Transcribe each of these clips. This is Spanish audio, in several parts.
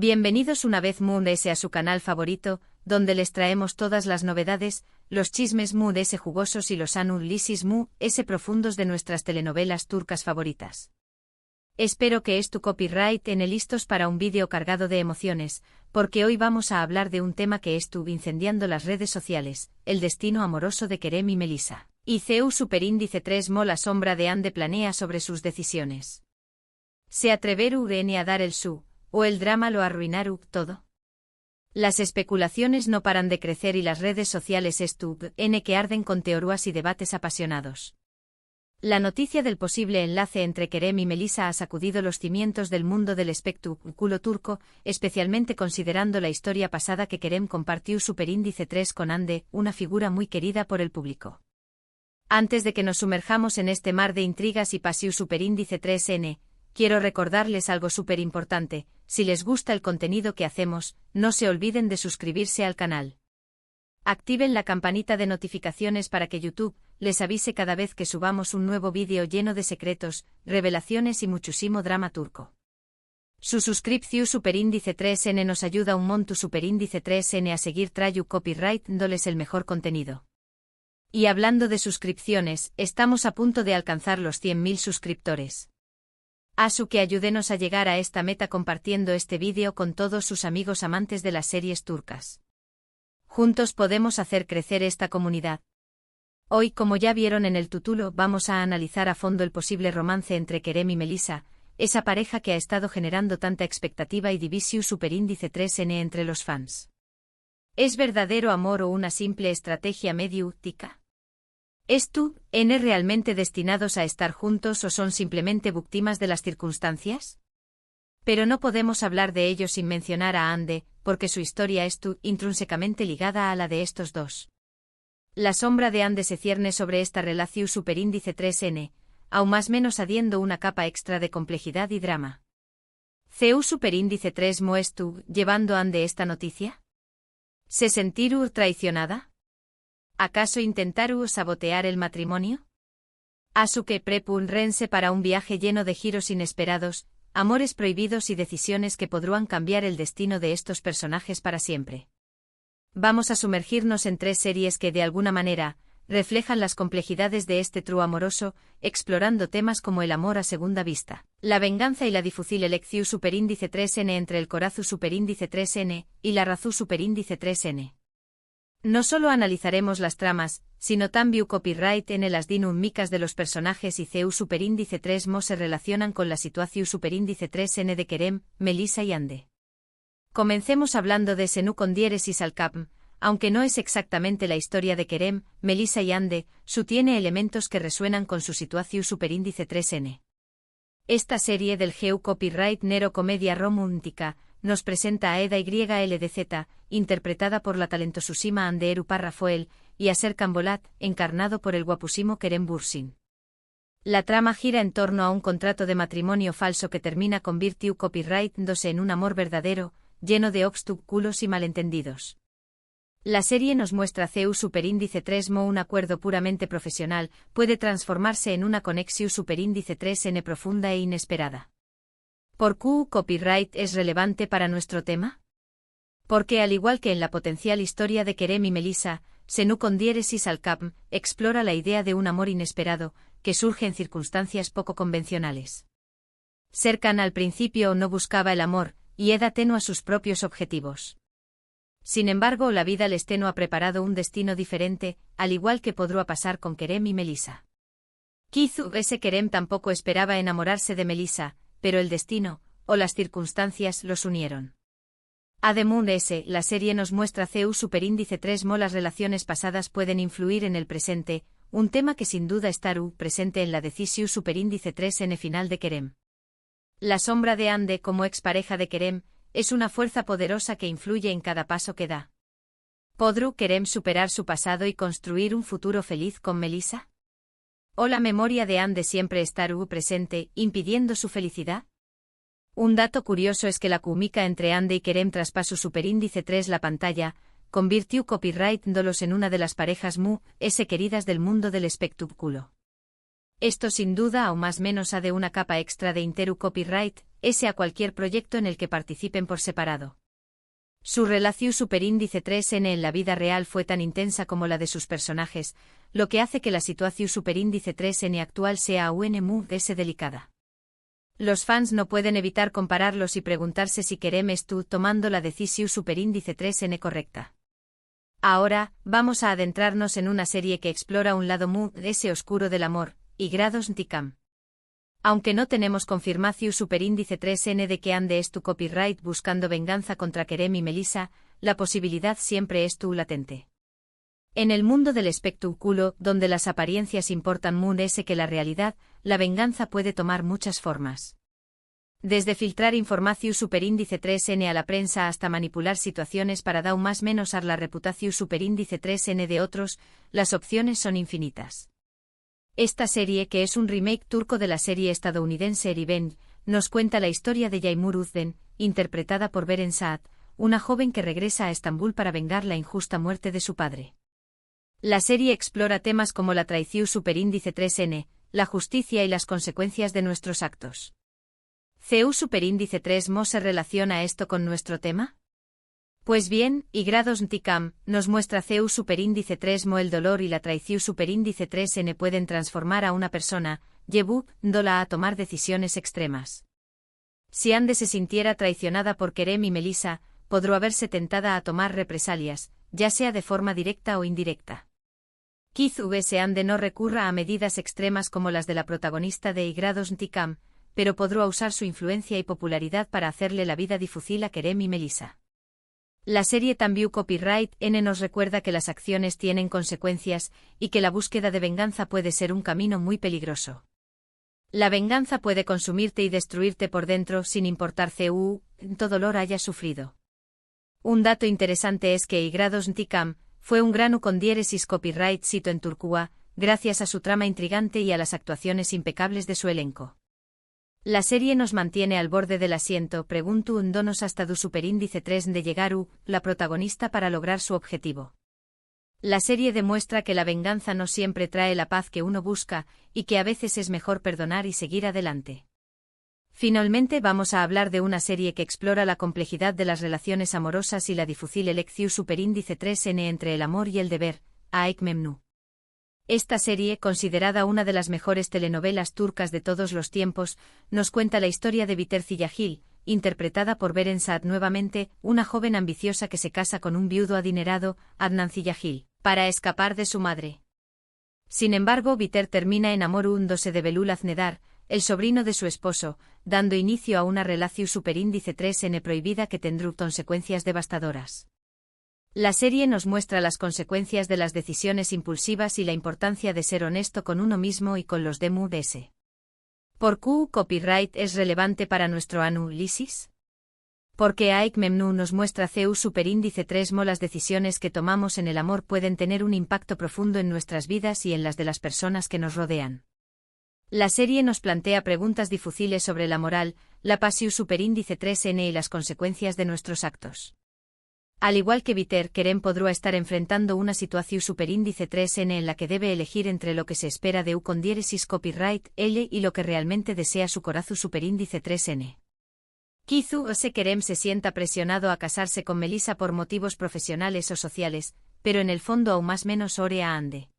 Bienvenidos una vez a su canal favorito, donde les traemos todas las novedades, los chismes jugosos y los análisis profundos de nuestras telenovelas turcas favoritas. Espero que tu copyright listos para un vídeo cargado de emociones, porque hoy vamos a hablar de un tema que estuvo incendiando las redes sociales, el destino amoroso de Kerem y Melissa. Y CEU superíndice 3 la sombra de Ande planea sobre sus decisiones. ¿Se atreveru a dar el su? ¿O el drama lo arruinaru todo? Las especulaciones no paran de crecer y las redes sociales que arden con teorías y debates apasionados. La noticia del posible enlace entre Kerem y Melissa ha sacudido los cimientos del mundo del espectáculo turco, especialmente considerando la historia pasada que Kerem compartió superíndice 3 con Ande, una figura muy querida por el público. Antes de que nos sumerjamos en este mar de intrigas y pasión superíndice 3N, quiero recordarles algo súper importante: si les gusta el contenido que hacemos, no se olviden de suscribirse al canal. Activen la campanita de notificaciones para que YouTube les avise cada vez que subamos un nuevo vídeo lleno de secretos, revelaciones y muchísimo drama turco. Su suscripción superíndice 3N nos ayuda un montón superíndice 3N a seguir trayu copyright dándoles el mejor contenido. Y hablando de suscripciones, estamos a punto de alcanzar los 100.000 suscriptores. Así que ayúdenos a llegar a esta meta compartiendo este vídeo con todos sus amigos amantes de las series turcas. Juntos podemos hacer crecer esta comunidad. Hoy, como ya vieron en el título, vamos a analizar a fondo el posible romance entre Kerem y Melissa, esa pareja que ha estado generando tanta expectativa y división superíndice 3N entre los fans. ¿Es verdadero amor o una simple estrategia mediática? ¿N realmente destinados a estar juntos o son simplemente víctimas de las circunstancias? Pero no podemos hablar de ello sin mencionar a Ande, porque su historia es intrínsecamente ligada a la de estos dos. La sombra de Ande se cierne sobre esta relación superíndice 3N, aún más menos añadiendo una capa extra de complejidad y drama. ¿CEU superíndice 3 llevando a Ande esta noticia? ¿Se sentirú traicionada? ¿Acaso intentaru sabotear el matrimonio? ¿Asu que prepúrense para un viaje lleno de giros inesperados, amores prohibidos y decisiones que podrán cambiar el destino de estos personajes para siempre? Vamos a sumergirnos en 3 series que de alguna manera reflejan las complejidades de este trío amoroso, explorando temas como el amor a segunda vista, la venganza y la difícil elección superíndice 3N entre el corazón superíndice 3N y la razón superíndice 3N. No solo analizaremos las tramas, sino también copyright en las dinámicas de los personajes y CEU superíndice 3 se relacionan con la situación superíndice 3N de Kerem, Melissa y Ande. Comencemos hablando de Senu con diéresis al cap, aunque no es exactamente la historia de Kerem, Melissa y Ande, tiene elementos que resuenan con su situación superíndice 3N. Esta serie del GEU copyright nero comedia romántica nos presenta a Eda YLDZ, interpretada por la talentosísima Ande Erupa Rafael, y a Serkan Bolat, encarnado por el guapúsimo Kerem Bürsin. La trama gira en torno a un contrato de matrimonio falso que termina con Virtue copyright dándose en un amor verdadero, lleno de obstáculos y malentendidos. La serie nos muestra CEU superíndice 3 un acuerdo puramente profesional puede transformarse en una conexión superíndice 3N profunda e inesperada. ¿Por qué copyright es relevante para nuestro tema? Porque al igual que en la potencial historia de Kerem y Melissa, Senu con diéresis al cap explora la idea de un amor inesperado, que surge en circunstancias poco convencionales. Serkan al principio no buscaba el amor, y Eda tenua sus propios objetivos. Sin embargo, la vida les ha preparado un destino diferente, al igual que podrá pasar con Kerem y Melissa. Quizás Kerem tampoco esperaba enamorarse de Melissa, pero el destino, o las circunstancias, los unieron. Además, la serie nos muestra CEU superíndice 3 las relaciones pasadas pueden influir en el presente, un tema que sin duda estará presente en la decisión superíndice 3N final de Kerem. La sombra de Ande como expareja de Kerem es una fuerza poderosa que influye en cada paso que da. ¿Podrá Kerem superar su pasado y construir un futuro feliz con Melissa? ¿O la memoria de Ande siempre estará presente, impidiendo su felicidad? Un dato curioso es que la química entre Ande y Kerem traspasó superíndice 3 la pantalla, convirtió copyright dándolos en una de las parejas queridas del mundo del espectáculo. Esto sin duda o más menos ha de una capa extra de interu copyright, ese a cualquier proyecto en el que participen por separado. Su relación superíndice 3n en la vida real fue tan intensa como la de sus personajes, lo que hace que la situación superíndice 3n actual sea aún muy delicada. Los fans no pueden evitar compararlos y preguntarse si queremos tú tomando la decisión superíndice 3n correcta. Ahora, vamos a adentrarnos en una serie que explora un lado muy ese oscuro del amor, y grados Ntikam. Aunque no tenemos confirmación superíndice 3n de que ande es tu copyright buscando venganza contra Kerem y Melissa, la posibilidad siempre es tu latente. En el mundo del espectáculo, donde las apariencias importan mucho ese que la realidad, la venganza puede tomar muchas formas. Desde filtrar información superíndice 3n a la prensa hasta manipular situaciones para dar más menos a la reputación superíndice 3n de otros, las opciones son infinitas. Esta serie, que es un remake turco de la serie estadounidense Revenge, nos cuenta la historia de Yağmur Uzden, interpretada por Beren Saat, una joven que regresa a Estambul para vengar la injusta muerte de su padre. La serie explora temas como la traición superíndice 3n, la justicia y las consecuencias de nuestros actos. ¿CEU superíndice 3mo se relaciona esto con nuestro tema? Pues bien, y grados Ntikam nos muestra CEU superíndice 3mo el dolor y la traición superíndice 3n pueden transformar a una persona, llevándola a tomar decisiones extremas. Si Ande se sintiera traicionada por Kerem y Melissa, podrá verse tentada a tomar represalias, ya sea de forma directa o indirecta. Quizás Ande no recurra a medidas extremas como las de la protagonista de grados Ntikam, pero podrá usar su influencia y popularidad para hacerle la vida difícil a Kerem y Melissa. La serie También Copyright N nos recuerda que las acciones tienen consecuencias y que la búsqueda de venganza puede ser un camino muy peligroso. La venganza puede consumirte y destruirte por dentro sin importar cuánto dolor hayas sufrido. Un dato interesante es que grados Ntikam fue un grano con diéresis copyright sito en Turquía, gracias a su trama intrigante y a las actuaciones impecables de su elenco. La serie nos mantiene al borde del asiento, preguntándonos hasta du superíndice 3 de llegar la protagonista para lograr su objetivo. La serie demuestra que la venganza no siempre trae la paz que uno busca, y que a veces es mejor perdonar y seguir adelante. Finalmente vamos a hablar de una serie que explora la complejidad de las relaciones amorosas y la difícil elección superíndice 3n entre el amor y el deber, Aşk Memnu. Esta serie, considerada una de las mejores telenovelas turcas de todos los tiempos, nos cuenta la historia de Biter Ziyagil, interpretada por Beren Saat nuevamente, una joven ambiciosa que se casa con un viudo adinerado, Adnan Ziyagil, para escapar de su madre. Sin embargo, Biter termina enamorándose de Belul Aznedar, el sobrino de su esposo, dando inicio a una relación superíndice 3n prohibida que tendrá consecuencias devastadoras. La serie nos muestra las consecuencias de las decisiones impulsivas y la importancia de ser honesto con uno mismo y con los demás. ¿Por qué copyright es relevante para nuestro análisis? Porque Aşk Memnu nos muestra CEU superíndice 3mo las decisiones que tomamos en el amor pueden tener un impacto profundo en nuestras vidas y en las de las personas que nos rodean. La serie nos plantea preguntas difíciles sobre la moral, la pasión superíndice 3n y las consecuencias de nuestros actos. Al igual que Biter, Kerem podrá estar enfrentando una situación superíndice 3n en la que debe elegir entre lo que se espera de con diéresis copyright L y lo que realmente desea su corazón superíndice 3n. Quizás Kerem se sienta presionado a casarse con Melissa por motivos profesionales o sociales, pero en el fondo aún más menos ore a Ande.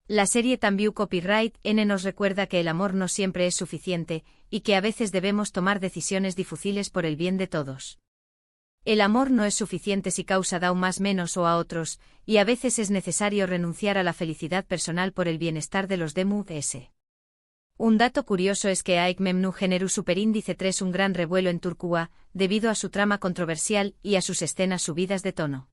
La serie También Copyright N nos recuerda que el amor no siempre es suficiente, y que a veces debemos tomar decisiones difíciles por el bien de todos. El amor no es suficiente si causa daño más menos o a otros, y a veces es necesario renunciar a la felicidad personal por el bienestar de los demás. Un dato curioso es que Aşk Memnu generó superíndice 3 un gran revuelo en Turquía, debido a su trama controversial y a sus escenas subidas de tono.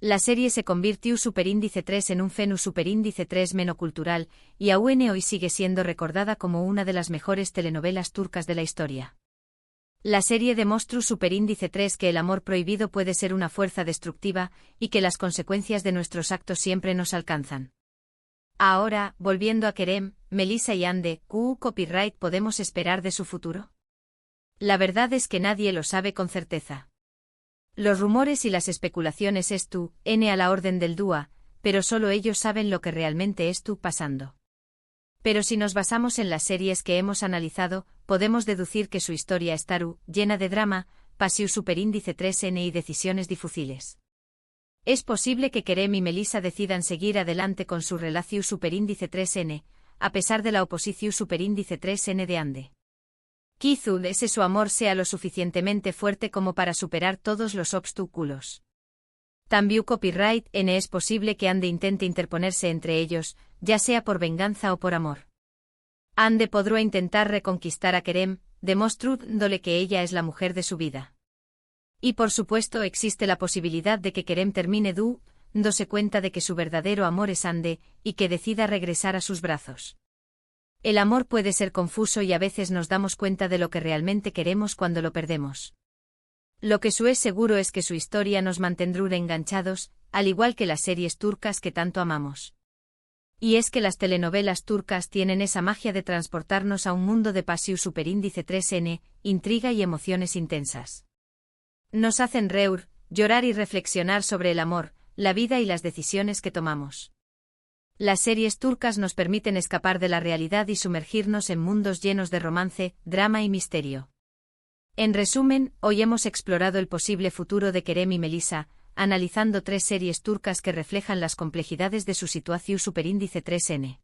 La serie se convirtió superíndice 3 en un fenómeno superíndice 3 menocultural, y aún hoy sigue siendo recordada como una de las mejores telenovelas turcas de la historia. La serie demostró superíndice 3 que el amor prohibido puede ser una fuerza destructiva, y que las consecuencias de nuestros actos siempre nos alcanzan. Ahora, volviendo a Kerem, Melissa y Ande, ¿qué copyright podemos esperar de su futuro? La verdad es que nadie lo sabe con certeza. Los rumores y las especulaciones a la orden del día, pero solo ellos saben lo que realmente pasando. Pero si nos basamos en las series que hemos analizado, podemos deducir que su historia es taru, llena de drama, pasiu superíndice 3n y decisiones difíciles. Es posible que Kerem y Melissa decidan seguir adelante con su relación superíndice 3n, a pesar de la oposición superíndice 3n de Ande. Quizá ese su amor sea lo suficientemente fuerte como para superar todos los obstáculos. También copyright N es posible que Ande intente interponerse entre ellos, ya sea por venganza o por amor. Ande podrá intentar reconquistar a Kerem, demostrándole que ella es la mujer de su vida. Y por supuesto existe la posibilidad de que Kerem termine dándose cuenta de que su verdadero amor es Ande, y que decida regresar a sus brazos. El amor puede ser confuso y a veces nos damos cuenta de lo que realmente queremos cuando lo perdemos. Lo que es seguro es que su historia nos mantendrá enganchados, al igual que las series turcas que tanto amamos. Y es que las telenovelas turcas tienen esa magia de transportarnos a un mundo de pasión superíndice 3n, intriga y emociones intensas. Nos hacen reír, llorar y reflexionar sobre el amor, la vida y las decisiones que tomamos. Las series turcas nos permiten escapar de la realidad y sumergirnos en mundos llenos de romance, drama y misterio. En resumen, hoy hemos explorado el posible futuro de Kerem y Melissa, analizando 3 series turcas que reflejan las complejidades de su situación superíndice 3n.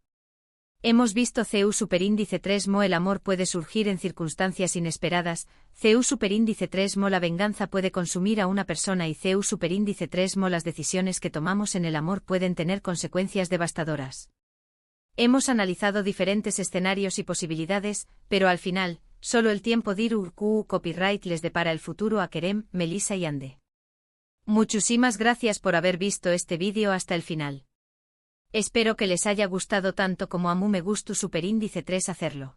Hemos visto CU superíndice 3 mo el amor puede surgir en circunstancias inesperadas, CU superíndice 3 mo la venganza puede consumir a una persona y CU superíndice 3 mo las decisiones que tomamos en el amor pueden tener consecuencias devastadoras. Hemos analizado diferentes escenarios y posibilidades, pero al final, solo el tiempo dirá QU copyright les depara el futuro a Kerem, Melissa y Ande. Muchísimas gracias por haber visto este vídeo hasta el final. Espero que les haya gustado tanto como a mí me gustó superíndice 3 hacerlo.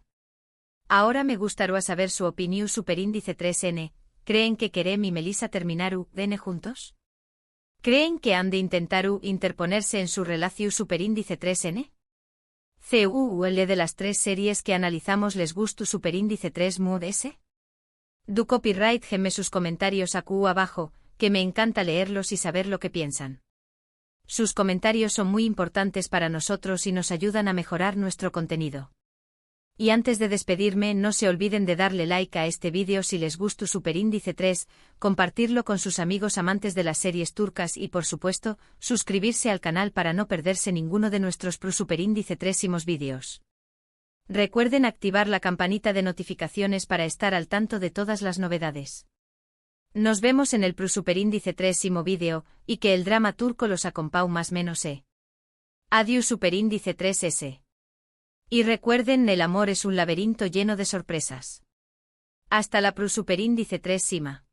Ahora me gustaría saber su opinión superíndice 3n, ¿creen que Kerem y Melissa terminaru juntos? ¿Creen que han de intentaru interponerse en su relación superíndice 3n? ¿CUL de las 3 series que analizamos les gustó superíndice 3 mood S? Du copyright geme sus comentarios aquí abajo, que me encanta leerlos y saber lo que piensan. Sus comentarios son muy importantes para nosotros y nos ayudan a mejorar nuestro contenido. Y antes de despedirme, no se olviden de darle like a este vídeo si les gustó superíndice 3, compartirlo con sus amigos amantes de las series turcas y por supuesto, suscribirse al canal para no perderse ninguno de nuestros superíndice 3 vídeos. Recuerden activar la campanita de notificaciones para estar al tanto de todas las novedades. Nos vemos en el superíndice 3 vídeo, y que el drama turco los acompañe más menos. Adiós superíndice 3s. Y recuerden, el amor es un laberinto lleno de sorpresas. Hasta la superíndice 3 Sima.